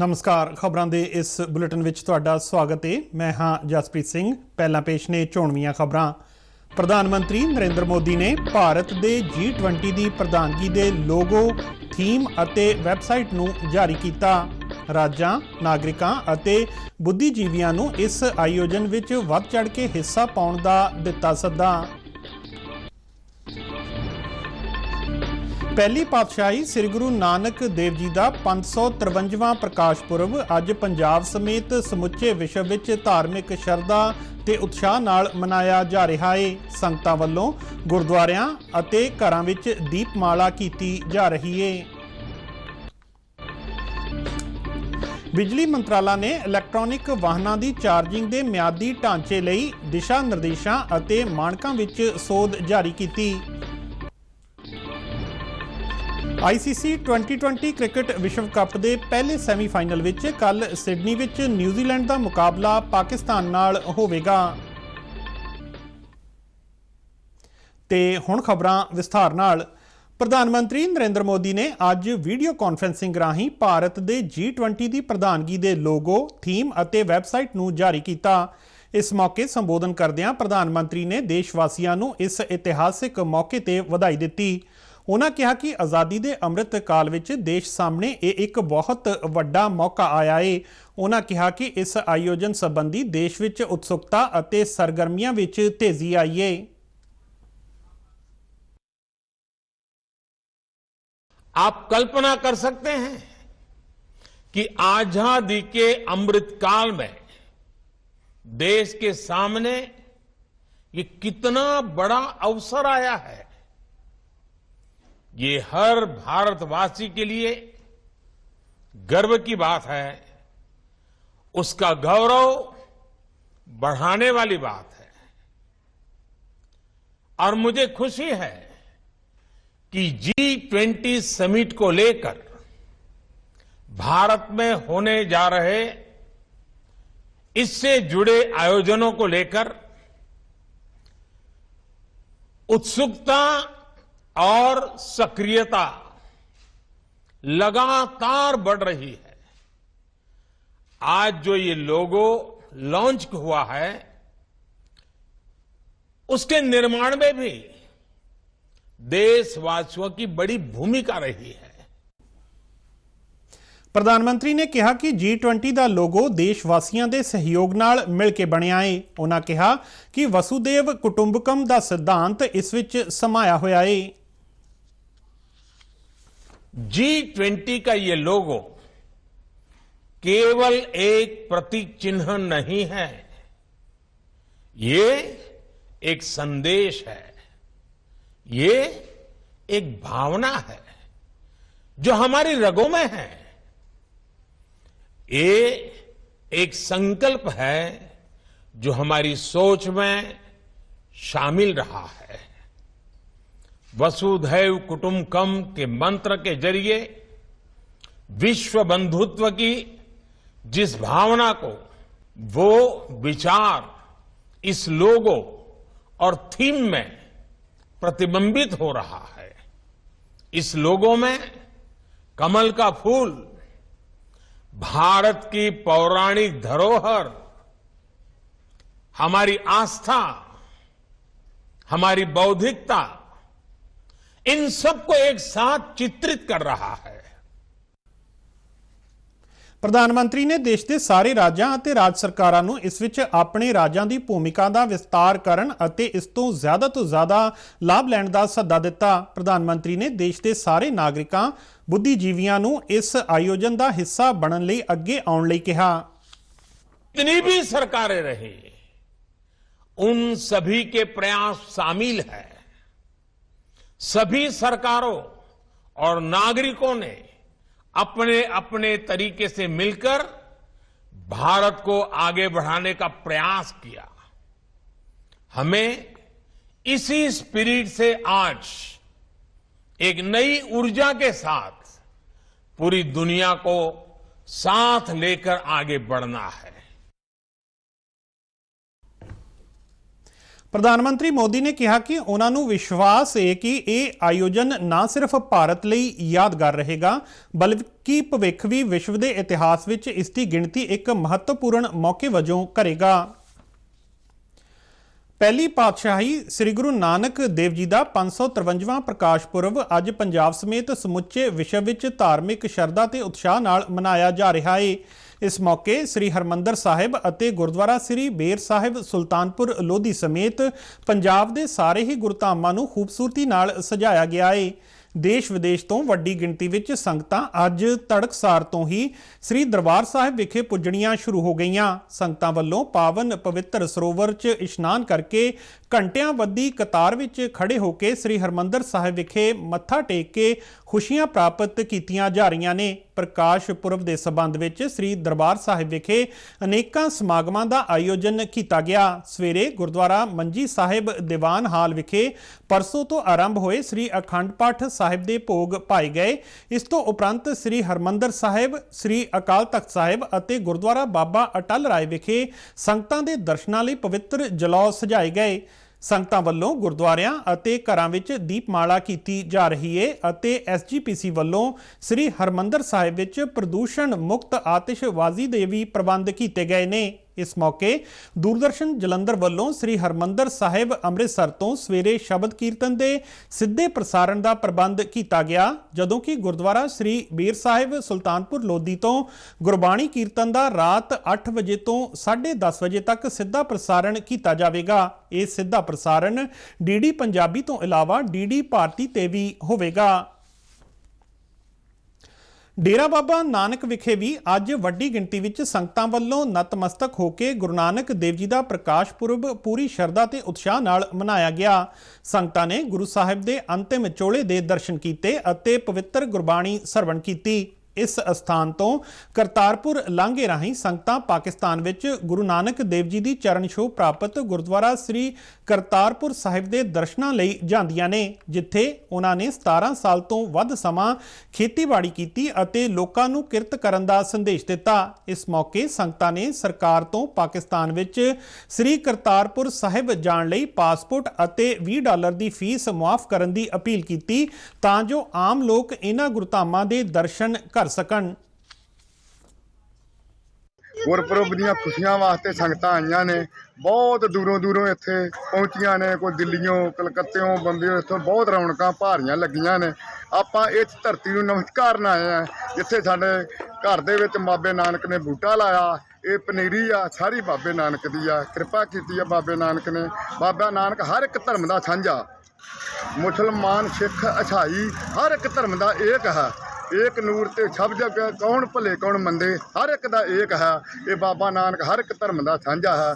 नमस्कार। खबरों के इस बुलेटिन विच तुहाडा स्वागत है। मैं हाँ जसप्रीत सिंह। पहला पेश ने चोणवीआं खबरां। प्रधानमंत्री नरेंद्र मोदी ने भारत के G20 की प्रधानगी के लोगो, थीम अते वैबसाइट नूं जारी किया। राज्यां, नागरिकां अते बुद्धिजीवियां नूं इस आयोजन विच वध चढ़ के हिस्सा पाउण दा दिता सद्दा। पहली पातशाही श्री गुरु नानक देव जी का 553वां प्रकाश पुरब अज पंजाब समेत समुचे विश्व विच धार्मिक शरधा ते उत्साह नाल मनाया जा रहा है। संगतां वल्लों गुरुद्वारियां अते घरां विच दीपमाला कीती जा रही है। बिजली मंत्राला ने इलैक्ट्रॉनिक वाहनां दी चार्जिंग दे मियादी ढांचे लई दिशा निर्देशां अते मानकां विच सोध जारी कीती। ICC 2020 क्रिकेट विश्व कप के पहले सैमीफाइनल विच कल सिडनी विच न्यूजीलैंड का मुकाबला पाकिस्तान नाल होवेगा। ते हुण खबरां विस्तार नाल। प्रधानमंत्री नरेंद्र मोदी ने अज वीडियो कॉन्फ्रेंसिंग राही भारत के G20 की प्रधानगी के लोगो, थीम अते वैबसाइट नूं जारी किया। इस मौके संबोधन करदिआं प्रधानमंत्री ने देशवासियों नूं इस इतिहासिक मौके ते वधाई दित्ती। उन्होंने कहा कि आज़ादी के अमृत काल विच देश सामने एक बहुत वड्डा मौका आया है। उन्होंने कहा कि इस आयोजन संबंधी देश विच उत्सुकता अते सरगर्मियां विच तेजी आई है। आप कल्पना कर सकते हैं कि आजादी के अमृत काल में देश के सामने ये कितना बड़ा अवसर आया है। ये हर भारतवासी के लिए गर्व की बात है, उसका गौरव बढ़ाने वाली बात है। और मुझे खुशी है कि G20 समिट को लेकर भारत में होने जा रहे इससे जुड़े आयोजनों को लेकर उत्सुकता और सक्रियता लगातार बढ़ रही है। आज जो ये लोगो लॉन्च हुआ है, उसके निर्माण में भी देशवासियों की बड़ी भूमिका रही है। प्रधानमंत्री ने कहा कि G20 का लोगो देशवासियों के सहयोग नाल मिल के बनिया है। उन्होंने कहा कि वसुदेव कुटुंबकम का सिद्धांत इस विच समाया होया है। G20 का ये लोगो केवल एक प्रतीक चिन्ह नहीं है, ये एक संदेश है, ये एक भावना है जो हमारी रगों में है। ये एक संकल्प है जो हमारी सोच में शामिल रहा है। वसुधैव कुटुंबकम के मंत्र के जरिए विश्व बंधुत्व की जिस भावना को वो विचार इस लोगो और थीम में प्रतिबिंबित हो रहा है। इस लोगो में कमल का फूल, भारत की पौराणिक धरोहर, हमारी आस्था, हमारी बौद्धिकता, इन सबको एक साथ चित्रित कर रहा है। प्रधानमंत्री ने देश के सारे राज्यों और राज्य सरकारों को इस विच अपने राज्यों की भूमिका का विस्तार करन अते इस तो ज्यादा लाभ लैण का सद्दा दिता। प्रधानमंत्री ने देश के सारे नागरिकों, बुद्धिजीवियों को इस आयोजन का हिस्सा बनने लई अगे आउण लई कहा। जितनी भी सरकारें रही, उन सभी के प्रयास शामिल है। सभी सरकारों और नागरिकों ने अपने अपने तरीके से मिलकर भारत को आगे बढ़ाने का प्रयास किया। हमें इसी स्पिरिट से आज एक नई ऊर्जा के साथ पूरी दुनिया को साथ लेकर आगे बढ़ना है। ਪ੍ਰਧਾਨ ਮੰਤਰੀ ਮੋਦੀ ਨੇ ਕਿਹਾ ਕਿ ਉਹਨਾਂ ਨੂੰ ਵਿਸ਼ਵਾਸ ਹੈ ਕਿ ਇਹ ਆਯੋਜਨ ਨਾ ਸਿਰਫ ਭਾਰਤ ਲਈ ਯਾਦਗਾਰ ਰਹੇਗਾ ਬਲਕਿ ਭਵਿੱਖ ਵੀ ਵਿਸ਼ਵ ਦੇ ਇਤਿਹਾਸ ਵਿੱਚ ਇਸ ਦੀ ਗਿਣਤੀ ਇੱਕ ਮਹੱਤਵਪੂਰਨ ਮੌਕੇ ਵਜੋਂ ਕਰੇਗਾ। ਪਹਿਲੀ ਪਾਤਸ਼ਾਹੀ ਸ੍ਰੀ ਗੁਰੂ ਨਾਨਕ ਦੇਵ ਜੀ ਦਾ 553ਵਾਂ ਪ੍ਰਕਾਸ਼ ਪੁਰਬ ਅੱਜ ਪੰਜਾਬ ਸਮੇਤ ਸਮੁੱਚੇ ਵਿਸ਼ਵ ਵਿੱਚ ਧਾਰਮਿਕ ਸ਼ਰਧਾ ਤੇ ਉਤਸ਼ਾਹ ਨਾਲ ਮਨਾਇਆ ਜਾ ਰਿਹਾ ਹੈ। ਇਸ ਮੌਕੇ ਸ੍ਰੀ ਹਰਮੰਦਰ ਸਾਹਿਬ ਅਤੇ ਗੁਰਦੁਆਰਾ ਸ੍ਰੀ ਬੇਰ ਸਾਹਿਬ ਸੁਲਤਾਨਪੁਰ ਲੋਧੀ ਸਮੇਤ ਪੰਜਾਬ ਦੇ ਸਾਰੇ ਹੀ ਗੁਰਧਾਮਾਂ ਨੂੰ ਖੂਬਸੂਰਤੀ ਨਾਲ ਸਜਾਇਆ ਗਿਆ ਹੈ। ਦੇਸ਼ ਵਿਦੇਸ਼ ਤੋਂ ਵੱਡੀ ਗਿਣਤੀ ਵਿੱਚ ਸੰਗਤਾਂ ਅੱਜ ਤੜਕਸਾਰ ਤੋਂ ਹੀ ਸ੍ਰੀ ਦਰਬਾਰ ਸਾਹਿਬ ਵਿਖੇ ਪੁੱਜਣੀਆਂ ਸ਼ੁਰੂ ਹੋ ਗਈਆਂ। ਸੰਗਤਾਂ ਵੱਲੋਂ ਪਾਵਨ ਪਵਿੱਤਰ ਸਰੋਵਰ 'ਚ ਇਸ਼ਨਾਨ ਕਰਕੇ ਘੰਟਿਆਂ ਬੱਧੀ ਕਤਾਰ ਵਿੱਚ ਖੜੇ ਹੋ ਕੇ ਸ੍ਰੀ ਹਰਮੰਦਰ ਸਾਹਿਬ ਵਿਖੇ ਮੱਥਾ ਟੇਕ ਕੇ ਖੁਸ਼ੀਆਂ ਪ੍ਰਾਪਤ ਕੀਤੀਆਂ ਜਾ ਰਹੀਆਂ ਨੇ। ਪ੍ਰਕਾਸ਼ ਪੁਰਬ ਦੇ ਸਬੰਧ ਵਿੱਚ ਸ੍ਰੀ ਦਰਬਾਰ ਸਾਹਿਬ ਵਿਖੇ ਅਨੇਕਾਂ ਸਮਾਗਮਾਂ ਦਾ ਆਯੋਜਨ ਕੀਤਾ ਗਿਆ। ਸਵੇਰੇ ਗੁਰਦੁਆਰਾ ਮੰਜੀ ਸਾਹਿਬ ਦੀਵਾਨ ਹਾਲ ਵਿਖੇ ਪਰਸੋਂ ਤੋਂ ਆਰੰਭ ਹੋਏ ਸ੍ਰੀ ਅਖੰਡ ਪਾਠ ਸਾਹਿਬ ਦੇ ਭੋਗ ਪਾਏ ਗਏ। ਇਸ ਤੋਂ ਉਪਰੰਤ ਸ੍ਰੀ ਹਰਮੰਦਰ ਸਾਹਿਬ, ਸ੍ਰੀ ਅਕਾਲ ਤਖਤ ਸਾਹਿਬ ਅਤੇ ਗੁਰਦੁਆਰਾ ਬਾਬਾ ਅਟਲ ਰਾਏ ਵਿਖੇ ਸੰਗਤਾਂ ਦੇ ਦਰਸ਼ਨਾਂ ਲਈ ਪਵਿੱਤਰ ਜਲੌ ਸਜਾਏ ਗਏ। ਸੰਗਤਾਂ ਵੱਲੋਂ ਗੁਰਦੁਆਰਿਆਂ ਅਤੇ ਘਰਾਂ ਵਿੱਚ ਦੀਪਮਾਲਾ ਕੀਤੀ ਜਾ ਰਹੀ ਹੈ ਅਤੇ SGPC ਵੱਲੋਂ ਸ੍ਰੀ ਹਰਮੰਦਰ ਸਾਹਿਬ ਵਿੱਚ ਪ੍ਰਦੂਸ਼ਣ ਮੁਕਤ ਆਤਿਸ਼ਬਾਜ਼ੀ ਦੇ ਵੀ ਪ੍ਰਬੰਧ ਕੀਤੇ ਗਏ ਨੇ। ਇਸ ਮੌਕੇ ਦੂਰਦਰਸ਼ਨ ਜਲੰਧਰ ਵੱਲੋਂ ਸ੍ਰੀ ਹਰਮੰਦਰ ਸਾਹਿਬ ਅੰਮ੍ਰਿਤਸਰ ਤੋਂ ਸਵੇਰੇ ਸ਼ਬਦ ਕੀਰਤਨ ਦੇ ਸਿੱਧੇ ਪ੍ਰਸਾਰਣ ਦਾ ਪ੍ਰਬੰਧ ਕੀਤਾ ਗਿਆ, ਜਦੋਂ ਕਿ ਗੁਰਦੁਆਰਾ ਸ੍ਰੀ ਬੇਰ ਸਾਹਿਬ ਸੁਲਤਾਨਪੁਰ ਲੋਧੀ ਤੋਂ ਗੁਰਬਾਣੀ ਕੀਰਤਨ ਦਾ ਰਾਤ 8 ਵਜੇ ਤੋਂ 10:30 ਵਜੇ ਤੱਕ ਸਿੱਧਾ ਪ੍ਰਸਾਰਣ ਕੀਤਾ ਜਾਵੇਗਾ। ਇਹ ਸਿੱਧਾ ਪ੍ਰਸਾਰਣ DD ਪੰਜਾਬੀ ਤੋਂ ਇਲਾਵਾ DD ਭਾਰਤੀ ਤੇ ਵੀ ਹੋਵੇਗਾ। ਡੇਰਾ ਬਾਬਾ ਨਾਨਕ ਵਿਖੇ ਵੀ ਅੱਜ ਵੱਡੀ ਗਿਣਤੀ ਵਿੱਚ ਸੰਗਤਾਂ ਵੱਲੋਂ ਨਤਮਸਤਕ ਹੋ ਕੇ ਗੁਰੂ ਨਾਨਕ ਦੇਵ ਜੀ ਦਾ ਪ੍ਰਕਾਸ਼ ਪੁਰਬ ਪੂਰੀ ਸ਼ਰਧਾ ਤੇ ਉਤਸ਼ਾਹ ਨਾਲ ਮਨਾਇਆ ਗਿਆ। ਸੰਗਤਾਂ ਨੇ ਗੁਰੂ ਸਾਹਿਬ ਦੇ ਅੰਤਿਮ ਚੋਲੇ ਦੇ ਦਰਸ਼ਨ ਕੀਤੇ ਅਤੇ ਪਵਿੱਤਰ ਗੁਰਬਾਣੀ ਸਰਵਣ ਕੀਤੀ। ਇਸ ਅਸਥਾਨ ਤੋਂ ਕਰਤਾਰਪੁਰ ਲਾਂਘੇ ਰਾਹੀਂ ਸੰਗਤਾਂ ਪਾਕਿਸਤਾਨ ਵਿੱਚ ਗੁਰੂ ਨਾਨਕ ਦੇਵ ਜੀ ਦੀ ਚਰਨ ਛੋਹ ਪ੍ਰਾਪਤ ਗੁਰਦੁਆਰਾ ਸ੍ਰੀ ਕਰਤਾਰਪੁਰ ਸਾਹਿਬ ਦੇ ਦਰਸ਼ਨਾਂ ਲਈ ਜਾਂਦੀਆਂ ਨੇ, ਜਿੱਥੇ ਉਹਨਾਂ ਨੇ 17 ਸਾਲ ਤੋਂ ਵੱਧ ਸਮਾਂ ਖੇਤੀਬਾੜੀ ਕੀਤੀ ਅਤੇ ਲੋਕਾਂ ਨੂੰ ਕਿਰਤ ਕਰਨ ਦਾ ਸੰਦੇਸ਼ ਦਿੱਤਾ। ਇਸ ਮੌਕੇ ਸੰਗਤਾਂ ਨੇ ਸਰਕਾਰ ਤੋਂ ਪਾਕਿਸਤਾਨ ਵਿੱਚ ਸ੍ਰੀ ਕਰਤਾਰਪੁਰ ਸਾਹਿਬ ਜਾਣ ਲਈ ਪਾਸਪੋਰਟ ਅਤੇ $20 ਦੀ ਫੀਸ ਮੁਆਫ ਕਰਨ ਦੀ ਅਪੀਲ ਕੀਤੀ, ਤਾਂ ਜੋ ਆਮ ਲੋਕ ਇਹਨਾਂ ਗੁਰਧਾਮਾਂ ਦੇ ਦਰਸ਼ਨ ਕਰ ਸਕਣ। ਗੁਰਪੁਰਬ ਦੀਆਂ ਖੁਸ਼ੀਆਂ ਵਾਸਤੇ ਸੰਗਤਾਂ ਆਈਆਂ ਨੇ, ਬਹੁਤ ਦੂਰੋਂ ਦੂਰੋਂ ਇੱਥੇ ਪਹੁੰਚੀਆਂ ਨੇ, ਕੋਈ ਦਿੱਲੀੋਂ, ਕਲਕੱਤਿਓਂ, ਬੰਬਿਓਂ, ਇੱਥੋਂ ਬਹੁਤ ਰੌਣਕਾਂ ਭਾਰੀਆਂ ਲੱਗੀਆਂ ਨੇ। ਆਪਾਂ ਇਸ ਧਰਤੀ ਨੂੰ ਨਮਸਕਾਰਨ ਆਏ ਆ, ਜਿੱਥੇ ਸਾਡੇ ਘਰ ਦੇ ਵਿੱਚ ਬਾਬੇ ਨਾਨਕ ਨੇ ਬੂਟਾ ਲਾਇਆ। ਇਹ ਪਨੀਰੀ ਆ, ਸਾਰੀ ਬਾਬੇ ਨਾਨਕ ਦੀ ਆ, ਕਿਰਪਾ ਕੀਤੀ ਆ ਬਾਬੇ ਨਾਨਕ ਨੇ। ਬਾਬਾ ਨਾਨਕ ਹਰ ਇੱਕ ਧਰਮ ਦਾ ਸਾਂਝਾ, ਮੁਸਲਮਾਨ, ਸਿੱਖ, ਈਸਾਈ, ਹਰ ਇੱਕ ਧਰਮ ਦਾ ਏਕ ਹੈ। ਏਕ ਨੂਰ ਤੇ ਸਭ ਜਗ ਕੌਣ ਭਲੇ ਕੌਣ ਮੰਦੇ, ਹਰ ਇੱਕ ਦਾ ਏਕ ਹੈ। ਇਹ ਬਾਬਾ ਨਾਨਕ ਹਰ ਇੱਕ ਧਰਮ ਦਾ ਸਾਂਝਾ ਹੈ।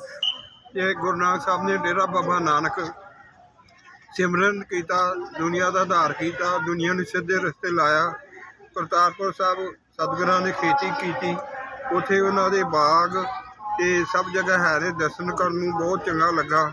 ਇਹ ਗੁਰੂ ਨਾਨਕ ਸਾਹਿਬ ਨੇ ਡੇਰਾ ਬਾਬਾ ਨਾਨਕ ਸਿਮਰਨ ਕੀਤਾ, ਦੁਨੀਆ ਦਾ ਆਧਾਰ ਕੀਤਾ, ਦੁਨੀਆ ਨੂੰ ਸਿੱਧੇ ਰਸਤੇ ਲਾਇਆ। ਕਰਤਾਰਪੁਰ ਸਾਹਿਬ ਸਤਿਗੁਰਾਂ ਨੇ ਖੇਤੀ ਕੀਤੀ, ਉੱਥੇ ਉਹਨਾਂ ਦੇ ਬਾਗ ਤੇ ਸਭ ਜਗ੍ਹਾ ਹੈ ਨੇ, ਦਰਸ਼ਨ ਕਰਨ ਨੂੰ ਬਹੁਤ ਚੰਗਾ ਲੱਗਾ।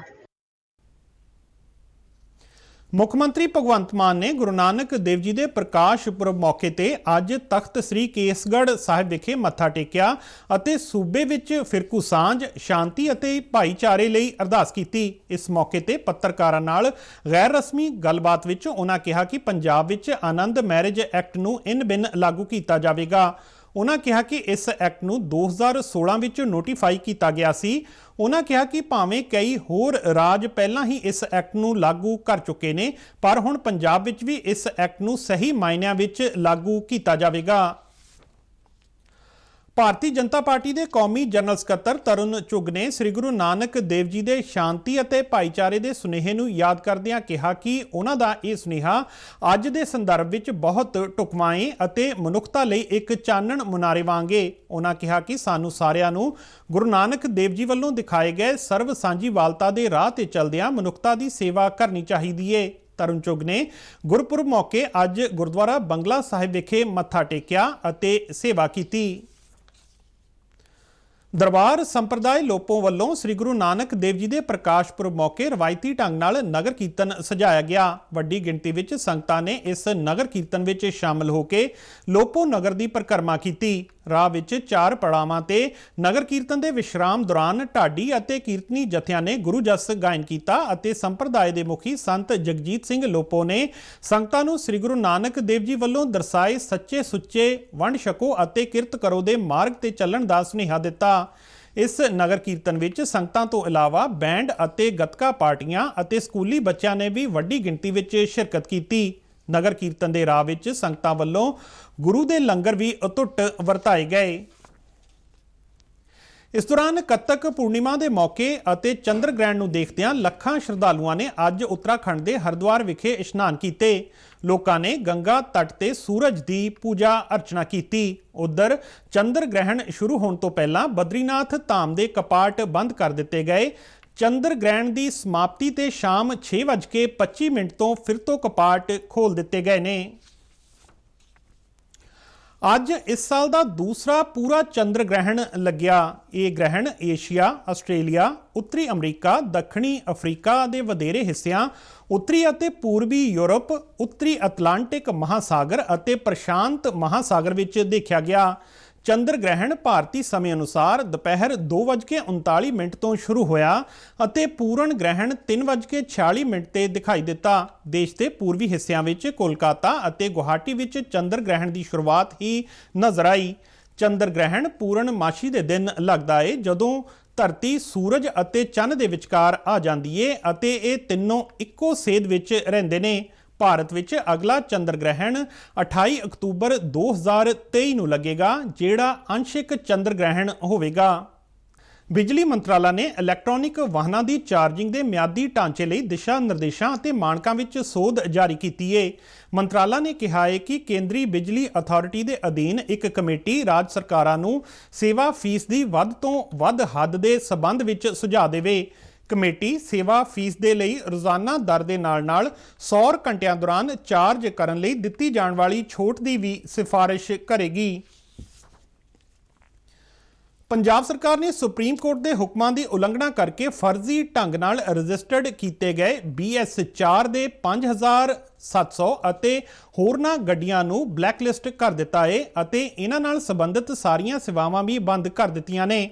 ਮੁੱਖ ਮੰਤਰੀ ਭਗਵੰਤ ਮਾਨ ਨੇ ਗੁਰੂ ਨਾਨਕ ਦੇਵ ਜੀ ਦੇ ਪ੍ਰਕਾਸ਼ ਪੁਰਬ ਮੌਕੇ ਤੇ ਅੱਜ ਤਖਤ ਸ੍ਰੀ ਕੇਸਗੜ੍ਹ ਸਾਹਿਬ ਵਿਖੇ ਮੱਥਾ ਟੇਕਿਆ ਅਤੇ ਸੂਬੇ ਵਿੱਚ ਫਿਰਕੂ ਸਾਂਝ, ਸ਼ਾਂਤੀ ਅਤੇ ਭਾਈਚਾਰੇ ਲਈ ਅਰਦਾਸ ਕੀਤੀ। ਇਸ ਮੌਕੇ ਤੇ ਪੱਤਰਕਾਰਾਂ ਨਾਲ ਗੈਰ ਰਸਮੀ ਗੱਲਬਾਤ ਵਿੱਚ ਉਹਨਾਂ ਕਿਹਾ ਕਿ ਪੰਜਾਬ ਵਿੱਚ ਆਨੰਦ ਮੈਰਿਜ ਐਕਟ ਨੂੰ ਇਨ-ਬਿਨ ਲਾਗੂ ਕੀਤਾ ਜਾਵੇਗਾ। ਉਹਨਾਂ ਕਿਹਾ ਕਿ ਇਸ ਐਕਟ ਨੂੰ 2016 ਵਿੱਚ ਨੋਟੀਫਾਈ ਕੀਤਾ ਗਿਆ ਸੀ। ਉਹਨਾਂ ਕਿਹਾ ਕਿ ਭਾਵੇਂ ਕਈ ਹੋਰ ਰਾਜ ਪਹਿਲਾਂ ਹੀ ਇਸ ਐਕਟ ਨੂੰ ਲਾਗੂ ਕਰ ਚੁੱਕੇ ਨੇ, ਪਰ ਹੁਣ ਪੰਜਾਬ ਵਿੱਚ ਵੀ ਇਸ ਐਕਟ ਨੂੰ ਸਹੀ ਮਾਇਨਿਆਂ ਵਿੱਚ ਲਾਗੂ ਕੀਤਾ ਜਾਵੇਗਾ। ਭਾਰਤੀ ਜਨਤਾ ਪਾਰਟੀ ਦੇ ਕੌਮੀ ਜਨਰਲ ਸਕੱਤਰ ਤਰੁਣ ਚੁੱਗ ਨੇ ਸ੍ਰੀ ਗੁਰੂ ਨਾਨਕ ਦੇਵ ਜੀ ਦੇ ਸ਼ਾਂਤੀ ਅਤੇ ਭਾਈਚਾਰੇ ਦੇ ਸੁਨੇਹੇ ਨੂੰ ਯਾਦ ਕਰਦਿਆਂ ਕਿਹਾ ਕਿ ਉਹਨਾਂ ਦਾ ਇਹ ਸੁਨੇਹਾ ਅੱਜ ਦੇ ਸੰਦਰਭ ਵਿੱਚ ਬਹੁਤ ਢੁਕਵਾਂ ਹੈ ਅਤੇ ਮਨੁੱਖਤਾ ਲਈ ਇੱਕ ਚਾਨਣ ਮੁਨਾਰੇ ਵਾਂਗ ਹੈ। ਉਹਨਾਂ ਕਿਹਾ ਕਿ ਸਾਨੂੰ ਸਾਰਿਆਂ ਨੂੰ ਗੁਰੂ ਨਾਨਕ ਦੇਵ ਜੀ ਵੱਲੋਂ ਦਿਖਾਏ ਗਏ ਸਰਬ ਸਾਂਝੀਵਾਲਤਾ ਦੇ ਰਾਹ ਤੇ ਚੱਲਦਿਆਂ ਮਨੁੱਖਤਾ ਦੀ ਸੇਵਾ ਕਰਨੀ ਚਾਹੀਦੀ ਹੈ। ਤਰੁਣ ਚੁੱਗ ਨੇ ਗੁਰਪੁਰਬ ਮੌਕੇ ਅੱਜ ਗੁਰਦੁਆਰਾ ਬੰਗਲਾ ਸਾਹਿਬ ਵਿਖੇ ਮੱਥਾ ਟੇਕਿਆ ਅਤੇ ਸੇਵਾ ਕੀਤੀ। ਦਰਬਾਰ ਸੰਪਰਦਾਇ ਲੋਪੋਂ ਵੱਲੋਂ ਸ੍ਰੀ ਗੁਰੂ ਨਾਨਕ ਦੇਵ ਜੀ ਦੇ ਪ੍ਰਕਾਸ਼ ਪੁਰਬ ਮੌਕੇ ਰਵਾਇਤੀ ਢੰਗ ਨਾਲ ਨਗਰ ਕੀਰਤਨ ਸਜਾਇਆ ਗਿਆ। ਵੱਡੀ ਗਿਣਤੀ ਵਿੱਚ ਸੰਗਤਾਂ ਨੇ ਇਸ ਨਗਰ ਕੀਰਤਨ ਵਿੱਚ ਸ਼ਾਮਲ ਹੋ ਕੇ ਲੋਪੋਂ ਨਗਰ ਦੀ ਪਰਿਕਰਮਾ ਕੀਤੀ। ਰਾਹ ਵਿੱਚ 4 ਪੜਾਵਾਂ ਤੇ ਨਗਰ ਕੀਰਤਨ ਦੇ ਵਿਸ਼ਰਾਮ ਦੌਰਾਨ ਢਾਡੀ ਅਤੇ ਕੀਰਤਨੀ ਜਥਿਆਂ ਨੇ ਗੁਰੂ ਜਸ ਗਾਇਨ ਕੀਤਾ ਅਤੇ ਸੰਪਰਦਾਇ ਦੇ ਮੁਖੀ ਸੰਤ ਜਗਜੀਤ ਸਿੰਘ ਲੋਪੋ ਨੇ ਸੰਗਤਾਂ ਨੂੰ ਸ੍ਰੀ ਗੁਰੂ ਨਾਨਕ ਦੇਵ ਜੀ ਵੱਲੋਂ ਦਰਸਾਏ ਸੱਚੇ ਸੁੱਚੇ ਵੰਡ ਛਕੋ ਅਤੇ ਕਿਰਤ ਕਰੋ ਦੇ ਮਾਰਗ ਤੇ ਚੱਲਣ ਦਾ ਸੁਨੇਹਾ ਦਿੱਤਾ। ਇਸ ਨਗਰ ਕੀਰਤਨ ਵਿੱਚ ਸੰਗਤਾਂ ਤੋਂ ਇਲਾਵਾ ਬੈਂਡ ਅਤੇ ਗੱਤਕਾ ਪਾਰਟੀਆਂ ਅਤੇ ਸਕੂਲੀ ਬੱਚਿਆਂ ਨੇ ਵੀ ਵੱਡੀ ਗਿਣਤੀ ਵਿੱਚ ਸ਼ਿਰਕਤ ਕੀਤੀ। ਨਗਰ ਕੀਰਤਨ ਦੇ ਰਾਹ ਵਿੱਚ ਸੰਗਤਾਂ ਵੱਲੋਂ ਗੁਰੂ ਦੇ ਲੰਗਰ ਵੀ ਅਟੁੱਟ ਵਰਤਾਏ ਗਏ। ਇਸ ਦੌਰਾਨ ਕੱਤਕ ਪੂਰਨਿਮਾ ਦੇ ਮੌਕੇ ਅਤੇ ਚੰਦਰ ਗ੍ਰਹਿਣ ਨੂੰ ਦੇਖਦਿਆਂ ਲੱਖਾਂ ਸ਼ਰਧਾਲੂਆਂ ਨੇ ਅੱਜ ਉੱਤਰਾਖੰਡ ਦੇ ਹਰਿਦੁਆਰ ਵਿਖੇ ਇਸ਼ਨਾਨ ਕੀਤੇ। ਲੋਕਾਂ ਨੇ ਗੰਗਾ ਤੱਟ ਤੇ ਸੂਰਜ ਦੀ ਪੂਜਾ ਅਰਚਨਾ ਕੀਤੀ। ਉਧਰ ਚੰਦਰ ਗ੍ਰਹਿਣ ਸ਼ੁਰੂ ਹੋਣ ਤੋਂ ਪਹਿਲਾਂ ਬਦਰੀਨਾਥ ਧਾਮ ਦੇ ਕਪਾਟ ਬੰਦ ਕਰ ਦਿੱਤੇ ਗਏ। ਚੰਦਰ ਗ੍ਰਹਿਣ ਦੀ ਸਮਾਪਤੀ ਤੇ ਸ਼ਾਮ 6:25 ਤੋਂ ਫਿਰ ਤੋਂ ਕਪਾਟ ਖੋਲ ਦਿੱਤੇ ਗਏ ਨੇ। ਅੱਜ ਇਸ ਸਾਲ ਦਾ ਦੂਸਰਾ ਪੂਰਾ ਚੰਦਰ ਗ੍ਰਹਿਣ ਲੱਗਿਆ। ਇਹ ਗ੍ਰਹਿਣ ਏਸ਼ੀਆ, ਆਸਟ੍ਰੇਲੀਆ, ਉੱਤਰੀ ਅਮਰੀਕਾ, ਦੱਖਣੀ ਅਫਰੀਕਾ ਦੇ ਵਧੇਰੇ ਹਿੱਸਿਆਂ, ਉੱਤਰੀ ਅਤੇ ਪੂਰਬੀ ਯੂਰਪ, ਉੱਤਰੀ ਅਟਲਾਂਟਿਕ ਮਹਾਸਾਗਰ ਅਤੇ ਪ੍ਰਸ਼ਾਂਤ ਮਹਾਸਾਗਰ ਵਿੱਚ ਦੇਖਿਆ ਗਿਆ। ਚੰਦਰ ਗ੍ਰਹਿਣ ਭਾਰਤੀ ਸਮੇਂ ਅਨੁਸਾਰ ਦੁਪਹਿਰ 2:39 ਤੋਂ ਸ਼ੁਰੂ ਹੋਇਆ ਅਤੇ ਪੂਰਨ ਗ੍ਰਹਿਣ 3:46 ਤੇ ਦਿਖਾਈ ਦਿੱਤਾ। ਦੇਸ਼ ਦੇ ਪੂਰਬੀ ਹਿੱਸਿਆਂ ਵਿੱਚ ਕੋਲਕਾਤਾ ਅਤੇ ਗੁਹਾਟੀ ਵਿੱਚ ਚੰਦਰ ਗ੍ਰਹਿਣ ਦੀ ਸ਼ੁਰੂਆਤ ਹੀ ਨਜ਼ਰ ਆਈ। ਚੰਦਰ ਗ੍ਰਹਿਣ ਪੂਰਨਮਾਸ਼ੀ ਦੇ ਦਿਨ ਲੱਗਦਾ ਹੈ ਜਦੋਂ ਧਰਤੀ ਸੂਰਜ ਅਤੇ ਚੰਨ ਦੇ ਵਿਚਕਾਰ ਆ ਜਾਂਦੀ ਹੈ ਅਤੇ ਇਹ ਤਿੰਨੋਂ ਇੱਕੋ ਸੇਧ ਵਿੱਚ ਰਹਿੰਦੇ ਨੇ। ਭਾਰਤ ਵਿੱਚ ਅਗਲਾ ਚੰਦਰ ਗ੍ਰਹਿਣ 28 ਅਕਤੂਬਰ 2023 ਨੂੰ ਲੱਗੇਗਾ, ਜਿਹੜਾ ਅੰਸ਼ਿਕ ਚੰਦਰ ਗ੍ਰਹਿਣ ਹੋਵੇਗਾ। ਬਿਜਲੀ ਮੰਤਰਾਲਾ ਨੇ ਇਲੈਕਟ੍ਰੋਨਿਕ ਵਾਹਨਾਂ ਦੀ ਚਾਰਜਿੰਗ ਦੇ ਮਿਆਦੀ ਢਾਂਚੇ ਲਈ ਦਿਸ਼ਾ ਨਿਰਦੇਸ਼ਾਂ ਅਤੇ ਮਾਨਕਾਂ ਵਿੱਚ ਸੋਧ ਜਾਰੀ ਕੀਤੀ ਹੈ। ਮੰਤਰਾਲਾ ਨੇ ਕਿਹਾ ਹੈ ਕਿ ਕੇਂਦਰੀ ਬਿਜਲੀ ਅਥਾਰਟੀ ਦੇ ਅਧੀਨ ਇੱਕ ਕਮੇਟੀ ਰਾਜ ਸਰਕਾਰਾਂ ਨੂੰ ਸੇਵਾ ਫੀਸ ਦੀ ਵੱਧ ਤੋਂ ਵੱਧ ਹੱਦ ਦੇ ਸਬੰਧ ਵਿੱਚ ਸੁਝਾਅ ਦੇਵੇ। ਕਮੇਟੀ ਸੇਵਾ ਫੀਸ ਦੇ ਲਈ ਰੋਜ਼ਾਨਾ ਦਰ ਦੇ ਨਾਲ ਸੌਰ ਘੰਟਿਆਂ ਦੌਰਾਨ ਚਾਰਜ ਕਰਨ ਲਈ ਦਿੱਤੀ ਜਾਣ ਵਾਲੀ ਛੋਟ ਦੀ ਵੀ ਸਿਫਾਰਿਸ਼ ਕਰੇਗੀ। ਪੰਜਾਬ ਸਰਕਾਰ ਨੇ ਸੁਪਰੀਮ ਕੋਰਟ ਦੇ ਹੁਕਮਾਂ ਦੀ ਉਲੰਘਣਾ ਕਰਕੇ ਫਰਜ਼ੀ ਢੰਗ ਨਾਲ ਰਜਿਸਟਰਡ ਕੀਤੇ ਗਏ BS4 ਦੇ 5700 ਅਤੇ ਹੋਰਨਾਂ ਗੱਡੀਆਂ ਨੂੰ ਬਲੈਕਲਿਸਟ ਕਰ ਦਿੱਤਾ ਹੈ ਅਤੇ ਇਹਨਾਂ ਨਾਲ ਸੰਬੰਧਿਤ ਸਾਰੀਆਂ ਸੇਵਾਵਾਂ ਵੀ ਬੰਦ ਕਰ ਦਿੱਤੀਆਂ ਨੇ।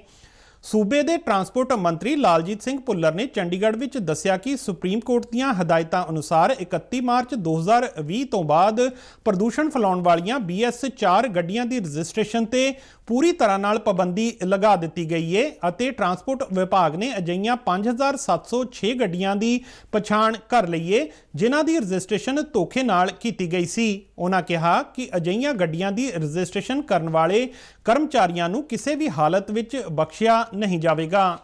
ਸੂਬੇ ਦੇ ਟਰਾਂਸਪੋਰਟ ਮੰਤਰੀ ਲਾਲਜੀਤ ਸਿੰਘ ਭੁੱਲਰ ਨੇ ਚੰਡੀਗੜ੍ਹ ਵਿੱਚ ਦੱਸਿਆ ਕਿ ਸੁਪਰੀਮ ਕੋਰਟ ਦੀਆਂ ਹਦਾਇਤਾਂ ਅਨੁਸਾਰ 31 ਮਾਰਚ 2020 ਤੋਂ ਬਾਅਦ ਪ੍ਰਦੂਸ਼ਣ ਫੈਲਾਉਣ ਵਾਲੀਆਂ BS4 ਗੱਡੀਆਂ ਦੀ ਰਜਿਸਟ੍ਰੇਸ਼ਨ ਤੇ ਪੂਰੀ ਤਰ੍ਹਾਂ ਨਾਲ ਪਾਬੰਦੀ ਲਗਾ ਦਿੱਤੀ ਗਈ ਹੈ ਅਤੇ ਟਰਾਂਸਪੋਰਟ ਵਿਭਾਗ ਨੇ ਅਜਿਹੀਆਂ 5706 ਗੱਡੀਆਂ ਦੀ ਪਛਾਣ ਕਰ ਲਈ ਹੈ ਜਿਨ੍ਹਾਂ ਦੀ ਰਜਿਸਟ੍ਰੇਸ਼ਨ ਧੋਖੇ ਨਾਲ ਕੀਤੀ ਗਈ ਸੀ। ਉਹਨਾਂ ਕਿਹਾ ਕਿ ਅਜਿਹੀਆਂ ਗੱਡੀਆਂ ਦੀ ਰਜਿਸਟ੍ਰੇਸ਼ਨ ਕਰਨ ਵਾਲੇ ਕਰਮਚਾਰੀਆਂ ਨੂੰ ਕਿਸੇ ਵੀ ਹਾਲਤ ਵਿੱਚ ਬਖਸ਼ਿਆ ਨਹੀਂ ਜਾਵੇਗਾ।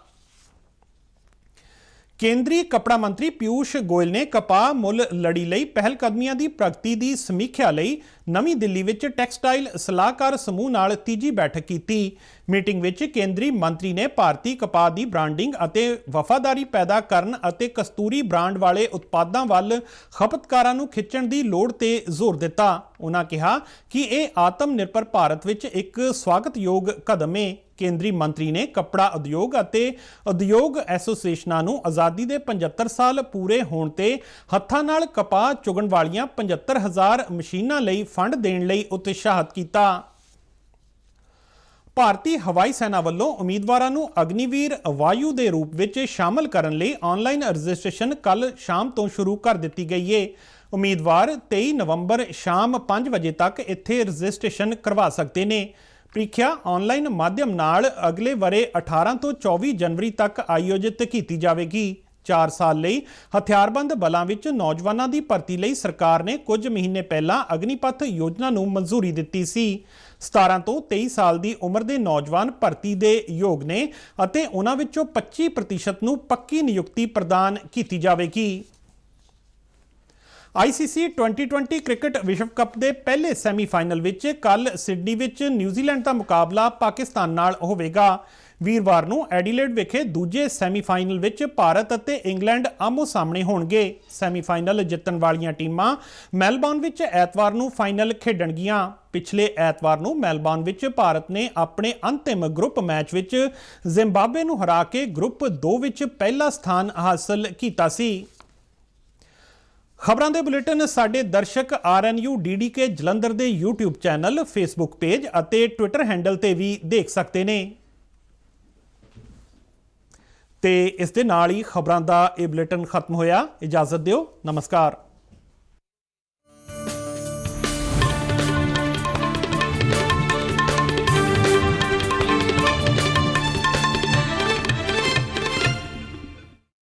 ਕੇਂਦਰੀ ਕੱਪੜਾ ਮੰਤਰੀ ਪਿਊਸ਼ ਗੋਇਲ ਨੇ ਕਪਾਹ ਮੁੱਲ ਲੜੀ ਲਈ ਪਹਿਲਕਦਮੀਆਂ ਦੀ ਪ੍ਰਗਤੀ ਦੀ ਸਮੀਖਿਆ ਲਈ ਨਵੀਂ ਦਿੱਲੀ ਵਿੱਚ ਟੈਕਸਟਾਈਲ ਸਲਾਹਕਾਰ ਸਮੂਹ ਨਾਲ ਤੀਜੀ ਬੈਠਕ ਕੀਤੀ। ਮੀਟਿੰਗ ਵਿੱਚ ਕੇਂਦਰੀ ਮੰਤਰੀ ਨੇ ਭਾਰਤੀ ਕਪਾਹ ਦੀ ਬ੍ਰਾਂਡਿੰਗ ਅਤੇ ਵਫਾਦਾਰੀ ਪੈਦਾ ਕਰਨ ਅਤੇ ਕਸਤੂਰੀ ਬ੍ਰਾਂਡ ਵਾਲੇ ਉਤਪਾਦਾਂ ਵੱਲ ਖਪਤਕਾਰਾਂ ਨੂੰ ਖਿੱਚਣ ਦੀ ਲੋੜ ਤੇ ਜ਼ੋਰ ਦਿੱਤਾ। ਉਹਨਾਂ ਕਿਹਾ ਕਿ ਇਹ ਆਤਮ ਨਿਰਭਰ ਭਾਰਤ ਵਿੱਚ ਇੱਕ ਸਵਾਗਤਯੋਗ ਕਦਮ ਹੈ। ਕੇਂਦਰੀ ਮੰਤਰੀ ਨੇ ਕੱਪੜਾ ਉਦਯੋਗ ਅਤੇ ਉਦਯੋਗ ਐਸੋਸੀਏਸ਼ਨਾਂ ਨੂੰ ਆਜ਼ਾਦੀ ਦੇ 75 ਸਾਲ ਪੂਰੇ ਹੋਣ ਤੇ ਹੱਥਾਂ ਨਾਲ ਕਪਾਹ ਚੁਗਣ ਵਾਲੀਆਂ 75,000 ਮਸ਼ੀਨਾਂ ਲਈ ਫੰਡ ਦੇਣ ਲਈ ਉਤਸ਼ਾਹਿਤ ਕੀਤਾ। ਭਾਰਤੀ ਹਵਾਈ ਸੈਨਾ ਵੱਲੋਂ ਉਮੀਦਵਾਰਾਂ ਨੂੰ ਅਗਨੀਵੀਰ ਵਾਯੂ ਦੇ ਰੂਪ ਵਿੱਚ ਸ਼ਾਮਲ ਕਰਨ ਲਈ ਆਨਲਾਈਨ ਰਜਿਸਟ੍ਰੇਸ਼ਨ ਕੱਲ੍ਹ ਸ਼ਾਮ ਤੋਂ ਸ਼ੁਰੂ ਕਰ ਦਿੱਤੀ ਗਈ ਹੈ। ਉਮੀਦਵਾਰ 23 ਨਵੰਬਰ ਸ਼ਾਮ 5 ਵਜੇ ਤੱਕ ਇੱਥੇ ਰਜਿਸਟ੍ਰੇਸ਼ਨ ਕਰਵਾ ਸਕਦੇ ਨੇ। ਪ੍ਰੀਖਿਆ ਆਨਲਾਈਨ ਮਾਧਿਅਮ ਨਾਲ ਅਗਲੇ ਵਰੇ 18 ਤੋਂ 24 ਜਨਵਰੀ ਤੱਕ ਆਯੋਜਿਤ ਕੀਤੀ ਜਾਵੇਗੀ। 4 ਸਾਲ ਲਈ ਹਥਿਆਰਬੰਦ ਬਲਾਂ ਵਿੱਚ ਨੌਜਵਾਨਾਂ ਦੀ ਭਰਤੀ ਲਈ ਸਰਕਾਰ ਨੇ ਕੁਝ ਮਹੀਨੇ ਪਹਿਲਾਂ ਅਗਨੀਪਥ ਯੋਜਨਾ ਨੂੰ ਮਨਜ਼ੂਰੀ ਦਿੱਤੀ ਸੀ। 17 ਤੋਂ 23 ਸਾਲ ਦੀ ਉਮਰ ਦੇ ਨੌਜਵਾਨ ਭਰਤੀ ਦੇ ਯੋਗ ਨੇ ਅਤੇ ਉਹਨਾਂ ਵਿੱਚੋਂ 25% ਨੂੰ ਪੱਕੀ ਨਿਯੁਕਤੀ ਪ੍ਰਦਾਨ ਕੀਤੀ ਜਾਵੇਗੀ। ICC 2020 ਕ੍ਰਿਕਟ ਵਿਸ਼ਵ ਕੱਪ ਦੇ ਪਹਿਲੇ ਸੈਮੀਫਾਈਨਲ ਵਿੱਚ ਕੱਲ੍ਹ ਸਿਡਨੀ ਵਿੱਚ ਨਿਊਜ਼ੀਲੈਂਡ ਦਾ ਮੁਕਾਬਲਾ ਪਾਕਿਸਤਾਨ ਨਾਲ ਹੋਵੇਗਾ। ਵੀਰਵਾਰ ਨੂੰ ਐਡੀਲੇਡ ਵਿਖੇ ਦੂਜੇ ਸੈਮੀਫਾਈਨਲ ਵਿੱਚ ਭਾਰਤ ਅਤੇ ਇੰਗਲੈਂਡ ਆਮੋ-ਸਾਹਮਣੇ ਹੋਣਗੇ। ਸੈਮੀਫਾਈਨਲ ਜਿੱਤਣ ਵਾਲੀਆਂ ਟੀਮਾਂ ਮੈਲਬੌਰਨ ਵਿੱਚ ਐਤਵਾਰ ਨੂੰ ਫਾਈਨਲ ਖੇਡਣਗੀਆਂ। ਪਿਛਲੇ ਐਤਵਾਰ ਨੂੰ ਮੈਲਬੌਰਨ ਵਿੱਚ ਭਾਰਤ ਨੇ ਆਪਣੇ ਅੰਤਿਮ ਗਰੁੱਪ ਮੈਚ ਵਿੱਚ ਜ਼ਿੰਬਾਬਵੇ ਨੂੰ ਹਰਾ ਕੇ ਗਰੁੱਪ 2 ਵਿੱਚ ਪਹਿਲਾ ਸਥਾਨ ਹਾਸਲ ਕੀਤਾ ਸੀ। ਖਬਰਾਂ ਦੇ ਬੁਲੇਟਿਨ ਸਾਡੇ ਦਰਸ਼ਕ RNU DDK ਜਲੰਧਰ ਦੇ YouTube ਚੈਨਲ, Facebook ਪੇਜ ਅਤੇ Twitter ਹੈਂਡਲ ਤੇ ਵੀ ਦੇਖ ਸਕਦੇ ਨੇ। ਤੇ ਇਸ ਦੇ ਨਾਲ ਹੀ ਖਬਰਾਂ ਦਾ ਇਹ ਬੁਲੇਟਿਨ ਖਤਮ ਹੋਇਆ। ਇਜਾਜ਼ਤ ਦਿਓ। ਨਮਸਕਾਰ।